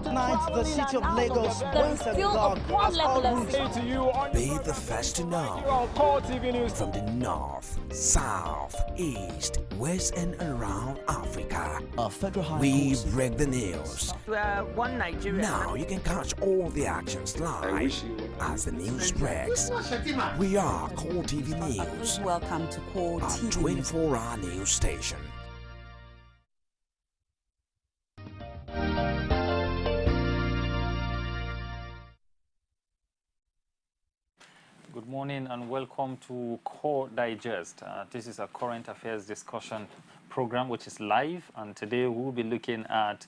Tonight, the city of Lagos went agog as all routes. Be the first to know. From the north, south, east, west, and around Africa, we break the news. One Nigeria. Now you can catch all the actions live as the news breaks. We are Core TV News. Welcome to Core TV, a 24-hour news station. Good morning and welcome to Core Digest. This is a current affairs discussion program which is live, and today we'll be looking at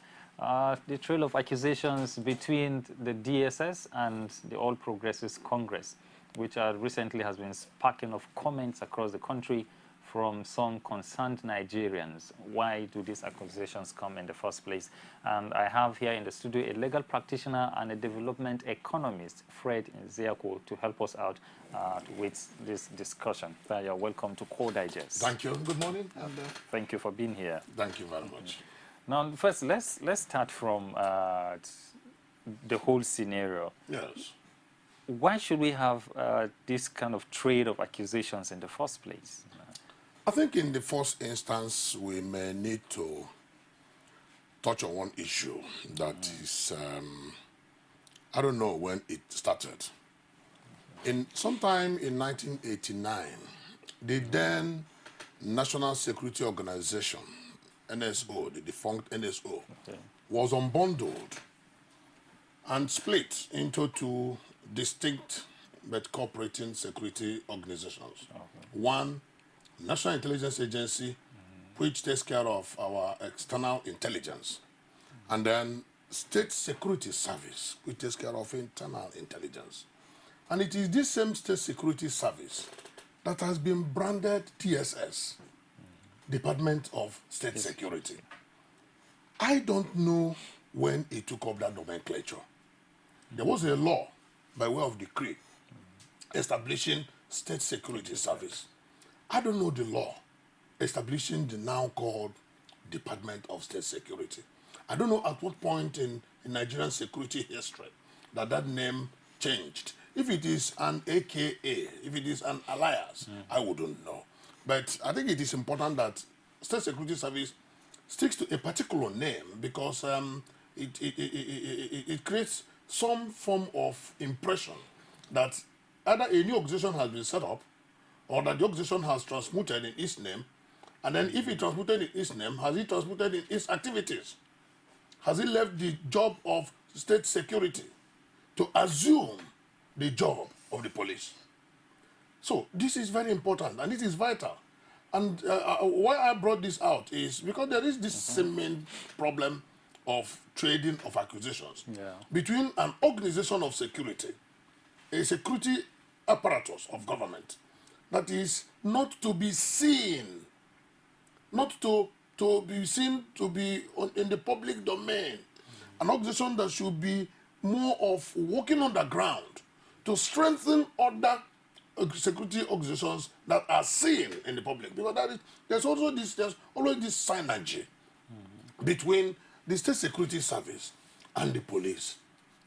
the trail of accusations between the DSS and the All Progressives Congress, which recently has been sparking of comments across the country from some concerned Nigerians. Why do these accusations come in the first place? And I have here in the studio a legal practitioner and a development economist, Fred Nziako, to help us out with this discussion. You're welcome to Core Digest. Thank you. Good morning. And, thank you for being here. Thank you very much. Now, first, let's start from the whole scenario. Yes. Why should we have this kind of trade of accusations in the first place? I think in the first instance, we may need to touch on one issue that is, I don't know when it started. Sometime in 1989, the then National Security Organization, NSO, the defunct NSO, was unbundled and split into two distinct but cooperating security organizations. One, National Intelligence Agency, which takes care of our external intelligence, and then State Security Service, which takes care of internal intelligence. And it is this same State Security Service that has been branded DSS, Department of State Security. I don't know when it took up that nomenclature. There was a law by way of decree establishing State Security Service. I don't know the law establishing the now called Department of State Security. I don't know at what point in Nigerian security history that name changed. If it is an AKA, if it is an alias, I wouldn't know. But I think it is important that State Security Service sticks to a particular name because it creates some form of impression that either a new organization has been set up or that the organization has transmuted in its name, and then if it transmuted in its name, has it transmuted in its activities? Has it left the job of state security to assume the job of the police? So this is very important and it is vital. And why I brought this out is because there is this same problem of trading of accusations between an organization of security, a security apparatus of government, that is not to be seen, not to be seen to be in the public domain. An organization that should be more of working on the ground to strengthen other security organizations that are seen in the public. Because there's always this synergy between the State Security Service and the police.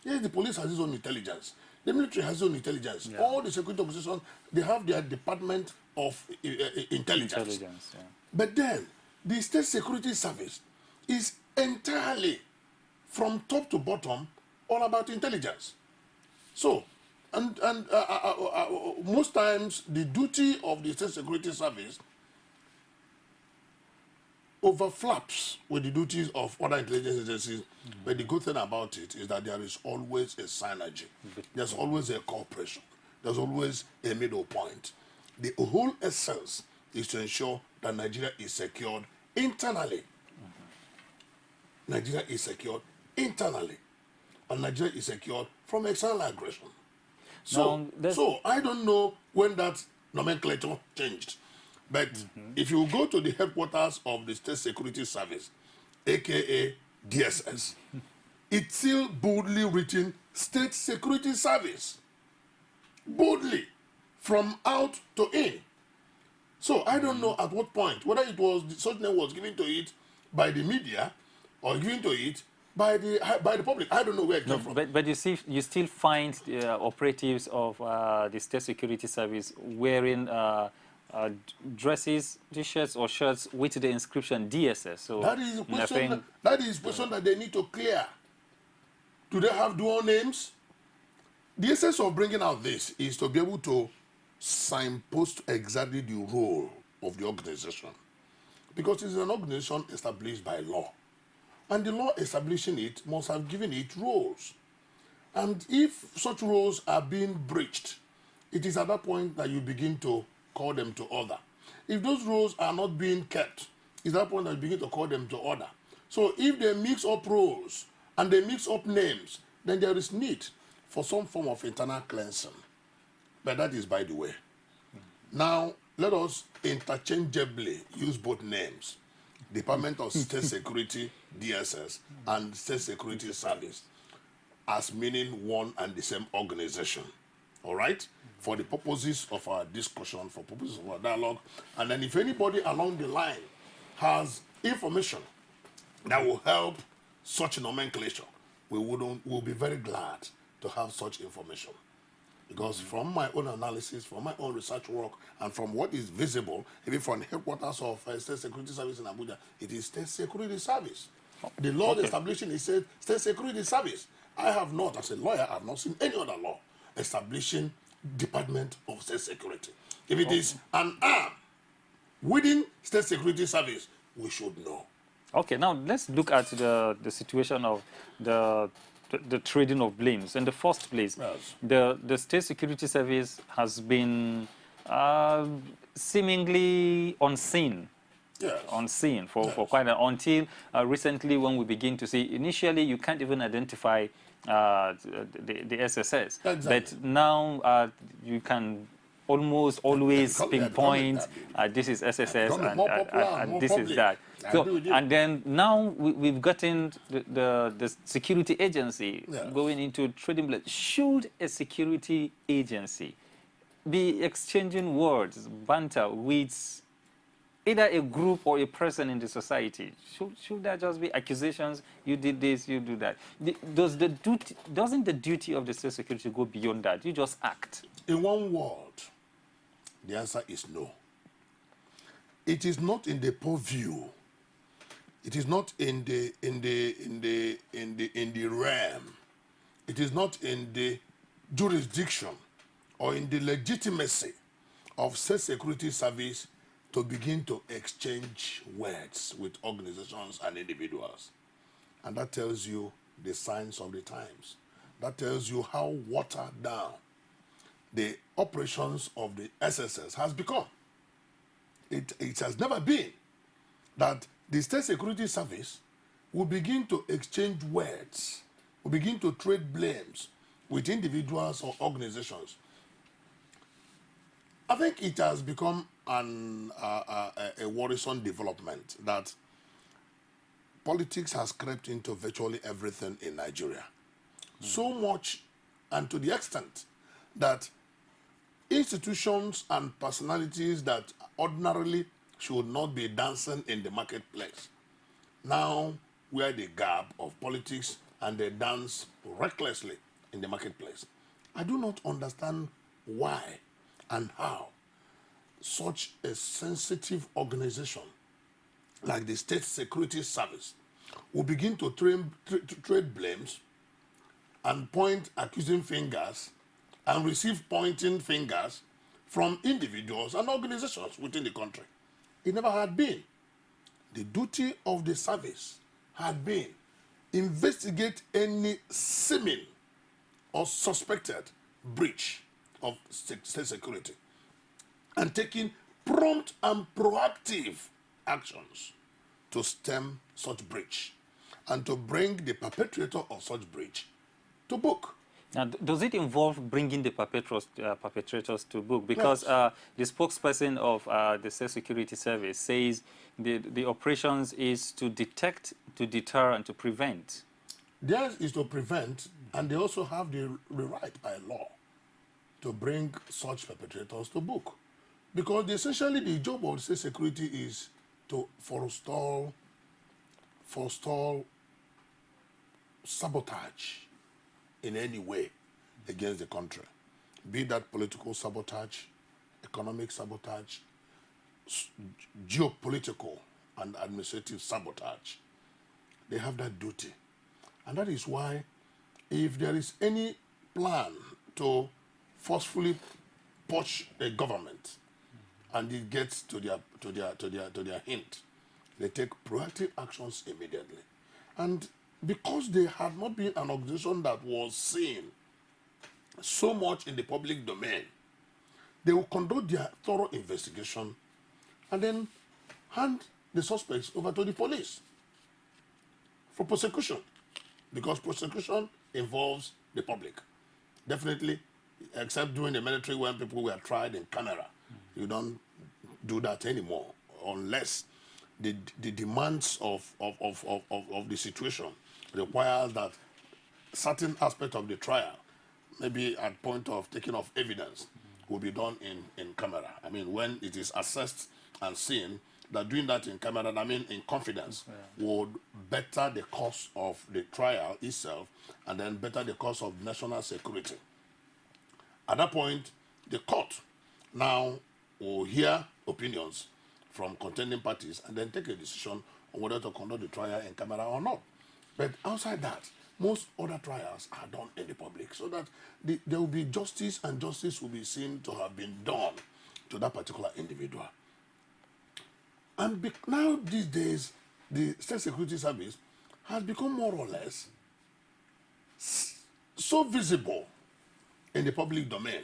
Yes, the police has its own intelligence. The military has its own intelligence. All the security organizations, they have their department of intelligence. But then, the State Security Service is entirely, from top to bottom, all about intelligence. So, and most times, the duty of the State Security Service overflaps with the duties of other intelligence agencies, but the good thing about it is that there is always a synergy. There's always a cooperation. There's always a middle point. The whole essence is to ensure that Nigeria is secured internally. Nigeria is secured internally. And Nigeria is secured from external aggression. So I don't know when that nomenclature changed. But if you go to the headquarters of the State Security Service, aka DSS, it's still boldly written State Security Service. Boldly, from out to in. So I don't know at what point, whether it was such name was given to it by the media or given to it by the public. I don't know where it came from. But you still find operatives of the State Security Service wearing dresses, t-shirts, or shirts with the inscription DSS. So that is a question. That is a question that they need to clear. Do they have dual names? The essence of bringing out this is to be able to signpost exactly the role of the organization, because it's an organization established by law, and the law establishing it must have given it roles. And if such roles are being breached, it is at that point that you begin to call them to order. If those roles are not being kept, it's at that point that you begin to call them to order. So if they mix up roles and they mix up names, then there is need for some form of internal cleansing. But that is by the way. Now, let us interchangeably use both names. Department of State Security, DSS, and State Security Service, as meaning one and the same organization. All right? For the purposes of our discussion, for purposes of our dialogue. And then if anybody along the line has information that will help such nomenclature, we'll be very glad to have such information. Because from my own analysis, from my own research work, and from what is visible, even from the headquarters of State Security Service in Abuja, it is State Security Service. The law establishing is State Security Service. I have not, as a lawyer, I have not seen any other law establishing Department of State Security. If it is an arm within State Security Service, we should know. Okay, now let's look at the situation of the trading of blames. In the first place, yes, the State Security Service has been seemingly unseen. Yes. Unseen for quite until recently, when we begin to see, initially you can't even identify the SSS. Exactly. But now you can almost always pinpoint this is SSS and this is that. So, and then now we've gotten the security agency going into trading blood. Should a security agency be exchanging words, banter with either a group or a person in the society? Should there just be accusations? You did this, you do that. Doesn't the duty of the state security go beyond that? You just act. In one word, the answer is no. It is not in the purview. It is not in the realm. It is not in the jurisdiction or in the legitimacy of state security service to begin to exchange words with organizations and individuals. And that tells you the signs of the times. That tells you how watered down the operations of the SSS has become. It has never been that the State Security Service will begin to exchange words, will begin to trade blames with individuals or organizations. I think it has become a worrisome development that politics has crept into virtually everything in Nigeria. So much, and to the extent that institutions and personalities that ordinarily should not be dancing in the marketplace now wear the garb of politics and they dance recklessly in the marketplace. I do not understand why and how such a sensitive organization like the State Security Service will begin to trade blames and point accusing fingers and receive pointing fingers from individuals and organizations within the country. It never had been. The duty of the service had been investigate any seeming or suspected breach of state security and taking prompt and proactive actions to stem such breach and to bring the perpetrator of such breach to book. Now, does it involve bringing the perpetrators to book? Because the spokesperson of the State Security Service says the operations is to detect, to deter, and to prevent. Theirs is to prevent, and they also have the right by law to bring such perpetrators to book. Because essentially the job of State Security is to forestall sabotage in any way against the country, be that political sabotage, economic sabotage, geopolitical and administrative sabotage. They have that duty. And that is why if there is any plan to forcefully push a government and it gets to their hint, they take proactive actions immediately. And because they had not been an organization that was seen so much in the public domain, they will conduct their thorough investigation and then hand the suspects over to the police for prosecution, because prosecution involves the public. Definitely, except during the military when people were tried in camera. You don't do that anymore unless the demands of the situation requires that certain aspect of the trial, maybe at point of taking of evidence, will be done in camera. I mean, when it is assessed and seen that doing that in camera, I mean in confidence, would better the course of the trial itself and then better the course of national security. At that point, the court now will hear opinions from contending parties and then take a decision on whether to conduct the trial in camera or not. But outside that, most other trials are done in the public so that there will be justice, and justice will be seen to have been done to that particular individual. And now these days, the State Security Service has become more or less so visible in the public domain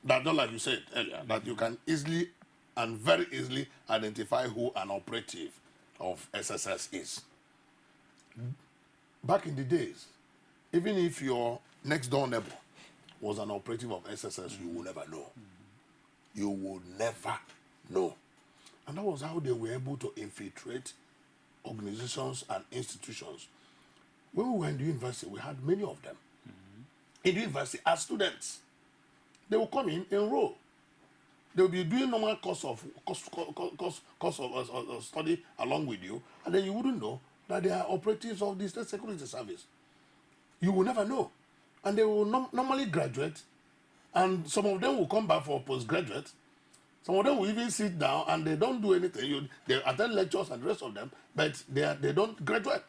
that, not like you said earlier, that you can easily and very easily identify who an operative of SSS is. Back in the days, even if your next door neighbor was an operative of SSS, you would never know. You would never know. And that was how they were able to infiltrate organizations and institutions. When we were in the university, we had many of them. In the university, as students, they will come in enroll. They will be doing normal course of study along with you, and then you wouldn't know that they are operatives of the State Security Service. You will never know. And they will normally graduate, and some of them will come back for postgraduate. Some of them will even sit down and they don't do anything. They attend lectures and the rest of them, but they don't graduate.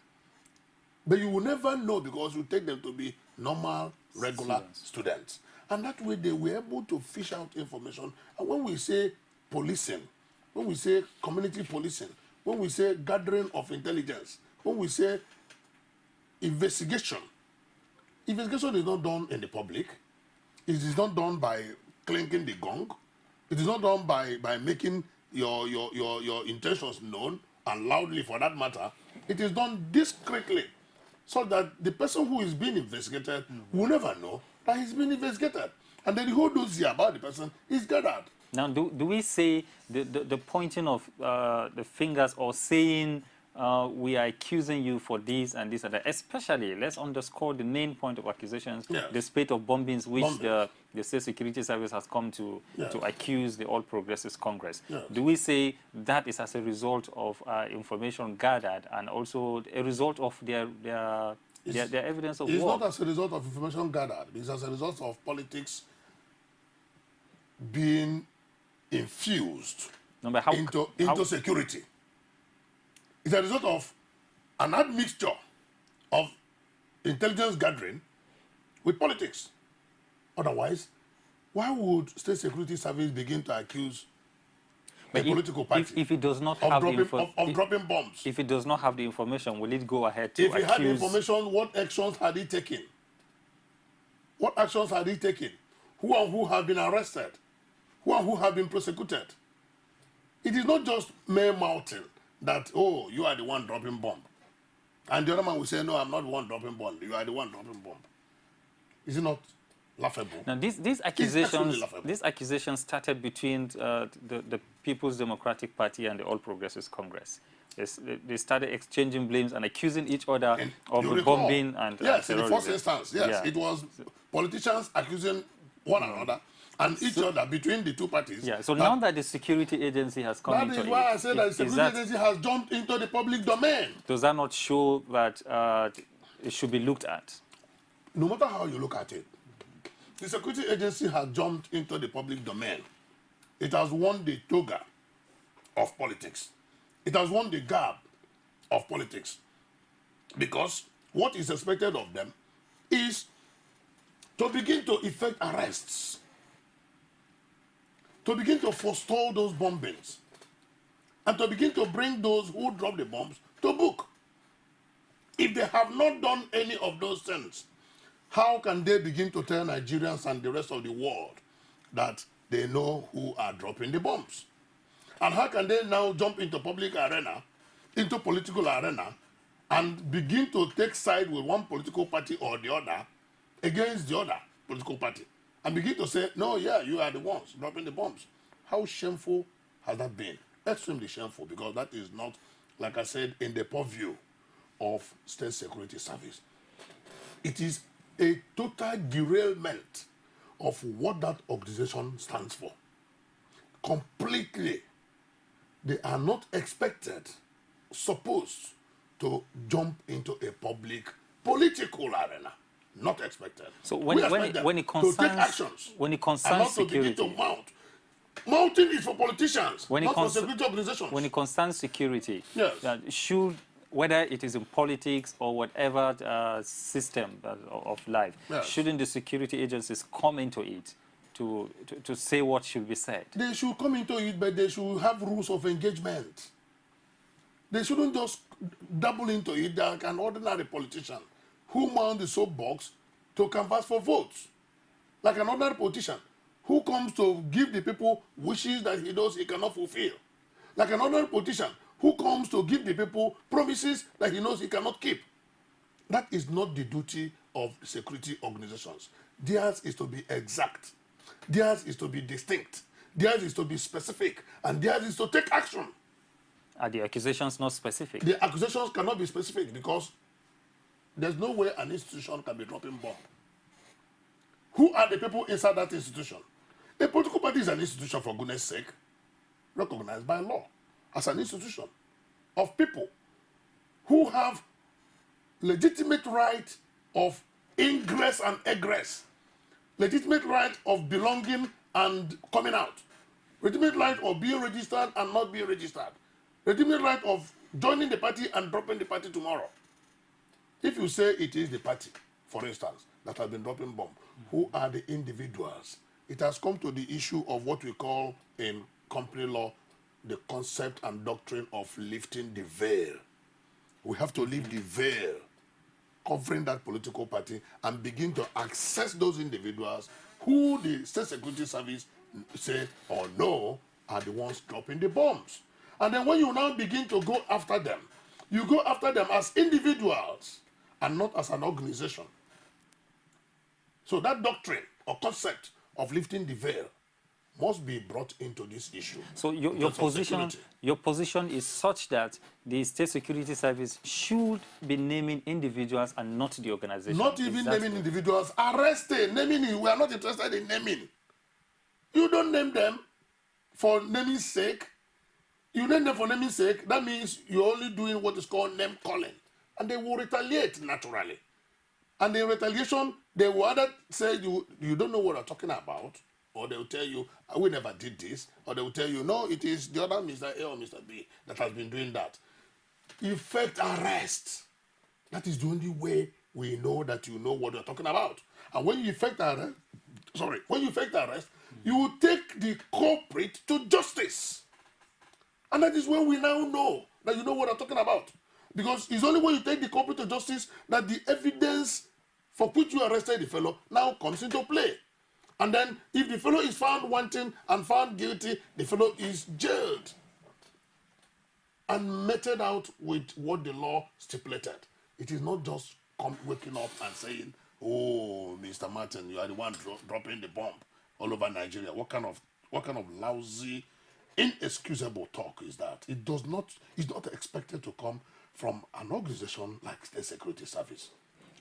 But you will never know because you take them to be normal, regular students. And that way they were able to fish out information. And when we say policing, when we say community policing, when we say gathering of intelligence, when we say investigation, investigation is not done in the public. It is not done by clinking the gong. It is not done by making your intentions known and loudly for that matter. It is done discreetly so that the person who is being investigated will never know that he's being investigated. And then the whole dossier about the person is gathered. Now, do we say the pointing of the fingers or saying we are accusing you for this and this and that, especially, let's underscore the main point of accusations, the spate of bombings which the State Security Service has come to accuse the All Progressives Congress. Do we say that is as a result of information gathered and also a result of their evidence of war? It's not as a result of information gathered. It's as a result of politics being infused into security. It's a result of an admixture of intelligence gathering with politics. Otherwise, why would State Security Service begin to accuse a political party if it does not of have dropping bombs? If it does not have the information, will it go ahead to accuse? If it had the information, what actions had it taken? What actions had it taken? Who and who have been arrested? Who and who have been prosecuted? It is not just mere mouthing that, oh, you are the one dropping bomb. And the other man will say, no, I'm not the one dropping bomb. You are the one dropping bomb. Is it not laughable? Now, these accusations started between the People's Democratic Party and the All Progressives Congress. They started exchanging blames and accusing each other of the bombing and yes, in the first instance, yes. It was politicians accusing one another and each other between the two parties. Yeah, so now that the security agency has come into it... That is why I said that the security agency has jumped into the public domain. Does that not show that it should be looked at? No matter how you look at it, the security agency has jumped into the public domain. It has worn the toga of politics. It has worn the garb of politics. Because what is expected of them is to begin to effect arrests, to begin to forestall those bombings, and to begin to bring those who drop the bombs to book. If they have not done any of those things, how can they begin to tell Nigerians and the rest of the world that they know who are dropping the bombs? And how can they now jump into public arena, into political arena, and begin to take side with one political party or the other against the other political party, and begin to say, no, yeah, you are the ones dropping the bombs? How shameful has that been? Extremely shameful, because that is not, like I said, in the purview of State Security Service. It is a total derailment of what that organization stands for. Completely. They are not expected, supposed to jump into a public political arena. Not expected. So when it concerns, to take actions, when it concerns and not security, to begin to mount. Mounting is for politicians, when not for security organizations. When it concerns security, yes. Should, whether it is in politics or whatever system of life, yes, shouldn't the security agencies come into it to say what should be said? They should come into it, but they should have rules of engagement. They shouldn't just dabble into it like an ordinary politician who mounts the soapbox to canvass for votes. Like an ordinary politician who comes to give the people wishes that he knows he cannot fulfill. Like an ordinary politician who comes to give the people promises that he knows he cannot keep. That is not the duty of security organizations. Theirs is to be exact. Theirs is to be distinct. Theirs is to be specific. And theirs is to take action. Are the accusations not specific? The accusations cannot be specific because there's no way an institution can be dropping bomb. Who are the people inside that institution? A political party is an institution, for goodness sake, recognized by law as an institution of people who have legitimate right of ingress and egress, legitimate right of belonging and coming out, legitimate right of being registered and not being registered, legitimate right of joining the party and dropping the party tomorrow. If you say it is the party, for instance, that has been dropping bomb, who are the individuals? It has come to the issue of what we call in company law the concept and doctrine of lifting the veil. We have to lift the veil covering that political party and begin to access those individuals who the State Security Service say or know are the ones dropping the bombs. And then when you now begin to go after them, you go after them as individuals and not as an organization. So that doctrine or concept of lifting the veil must be brought into this issue. So your position is such that the State Security Service should be naming individuals and not the organization. Not even naming individuals. Arresting, naming. We are not interested in naming. You don't name them for naming sake. You name them for naming sake. That means you're only doing what is called name calling. And they will retaliate naturally. And in retaliation, they will either say you don't know what I'm talking about, or they will tell you, we never did this, or they will tell you, no, it is the other Mr. A or Mr. B that has been doing that. Effect arrest. That is the only way we know that you know what you're talking about. And when you effect arrest, you will take the culprit to justice. And that is when we now know that you know what I'm talking about. Because it's only when you take the culprit to justice that the evidence for which you arrested the fellow now comes into play. And then if the fellow is found wanting and found guilty, the fellow is jailed and meted out with what the law stipulated. It is not just waking up and saying, oh, Mr. Martin, you are the one dropping the bomb all over Nigeria. What kind of lousy, inexcusable talk is that? It's not expected to come from an organization like State Security Service.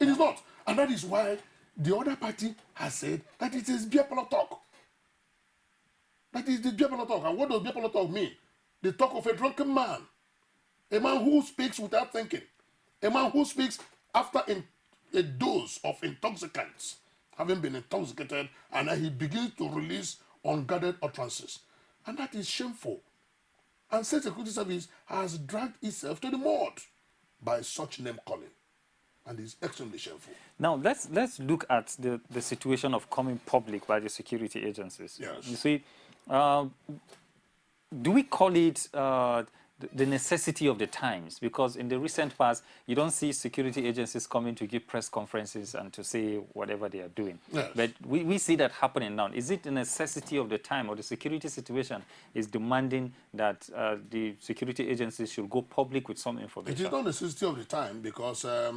It is not. And that is why the other party has said that it is beer parlor talk. That is the beer parlor talk. And what does beer parlor talk mean? The talk of a drunken man. A man who speaks without thinking. A man who speaks after a dose of intoxicants, having been intoxicated, and then he begins to release unguarded utterances. And that is shameful. And State Security Service has dragged itself to the mud by such name calling. And it's extremely shameful. Now, let's look at the situation of coming public by the security agencies. Yes. You see, do we call it the necessity of the times? Because in the recent past, you don't see security agencies coming to give press conferences and to say whatever they are doing. Yes. But we see that happening now. Is it the necessity of the time, or the security situation is demanding that the security agencies should go public with some information? It is not necessity of the time, because I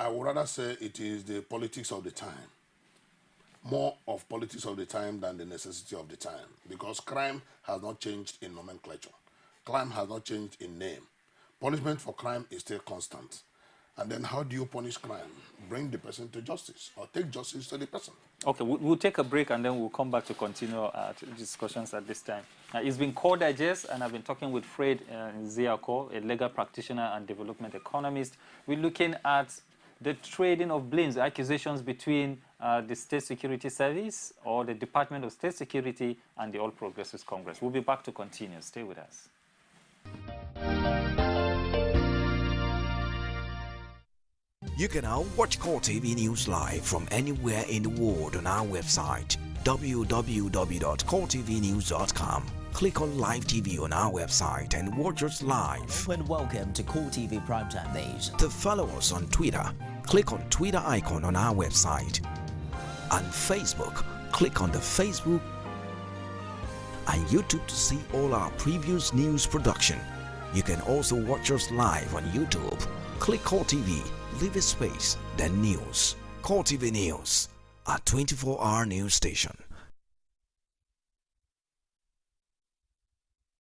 would rather say it is the politics of the time. More of politics of the time than the necessity of the time, because crime has not changed in nomenclature. Crime has not changed in name. Punishment for crime is still constant. And then how do you punish crime? Bring the person to justice, or take justice to the person. Okay, we'll take a break and then we'll come back to continue discussions at this time. It's been Core Digest, and I've been talking with Fred Nziako, a legal practitioner and development economist. We're looking at the trading of blames, accusations between the State Security Service, or the Department of State Security, and the All Progressives Congress. We'll be back to continue. Stay with us. You can now watch Core TV News live from anywhere in the world on our website, www.coretvnews.com. Click on Live TV on our website and watch us live. And welcome to Core TV Primetime News. To follow us on Twitter, click on Twitter icon on our website. On Facebook, click on the Facebook and YouTube to see all our previous news production. You can also watch us live on YouTube. Click Core TV, leave a space, then News. Core TV News, a 24-hour news station.